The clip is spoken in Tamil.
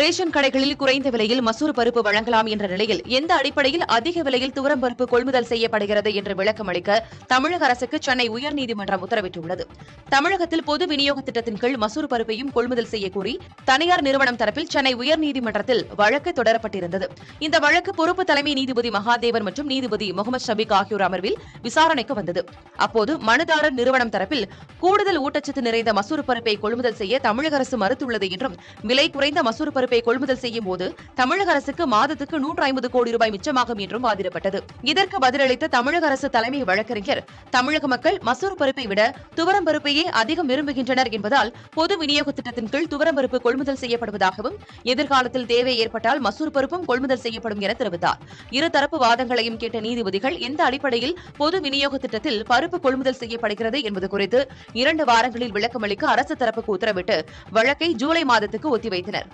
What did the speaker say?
ரேஷன் கடைகளில் குறைந்த விலையில் மசூர் பருப்பு வழங்கலாம் என்ற நிலையில் எந்த அடிப்படையில் அதிக விலையில் துவரம் பருப்பு கொள்முதல் செய்யப்படுகிறது என்று விளக்கம் அளிக்க தமிழக அரசுக்கு சென்னை உயர்நீதிமன்றம் உத்தரவிட்டுள்ளது. தமிழகத்தில் பொது விநியோக திட்டத்தின் கீழ் மசூர் பருப்பையும் கொள்முதல் செய்யக்கோரி தனியார் நிறுவனம் தரப்பில் சென்னை உயர்நீதிமன்றத்தில் வழக்கு தொடரப்பட்டிருந்தது. இந்த வழக்கு பொறுப்பு தலைமை நீதிபதி மகாதேவன் மற்றும் நீதிபதி முகமது ஷபீக் ஆகியோர் அமர்வில் விசாரணைக்கு வந்தது. அப்போது மனுதாரர் நிறுவனம் தரப்பில் கூடுதல் ஊட்டச்சத்து நிறைந்த மசூர் பருப்பை கொள்முதல் செய்ய தமிழக அரசு மறுத்துள்ளது என்றும், விலை குறைந்த மசூர் பருப்பை கொள்முதல் செய்யும் போது தமிழக அரசுக்கு மாதத்துக்கு 150 கோடி ரூபாய் மிச்சமாகும் என்றும் வாதிடப்பட்டது. இதற்கு பதிலளித்த தமிழக அரசு தலைமை வழக்கறிஞர், தமிழக மக்கள் மசூர் பருப்பை விட துவரம் பருப்பையே அதிகம் விரும்புகின்றனர் என்பதால் பொது விநியோக திட்டத்தின் கீழ் துவரம் பருப்பு கொள்முதல் செய்யப்படுவதாகவும், எதிர்காலத்தில் தேவை ஏற்பட்டால் மசூர் பருப்பும் கொள்முதல் செய்யப்படும் என தெரிவித்தார். இருதரப்பு வாதங்களையும் கேட்ட நீதிபதிகள் எந்த அடிப்படையில் பொது விநியோக திட்டத்தில் பருப்பு கொள்முதல் செய்யப்படுகிறது என்பது குறித்து 2 வாரங்களில் விளக்கமளிக்க அரசு தரப்புக்கு உத்தரவிட்டு வழக்கை ஜூலை மாதத்துக்கு ஒத்திவைத்தனர்.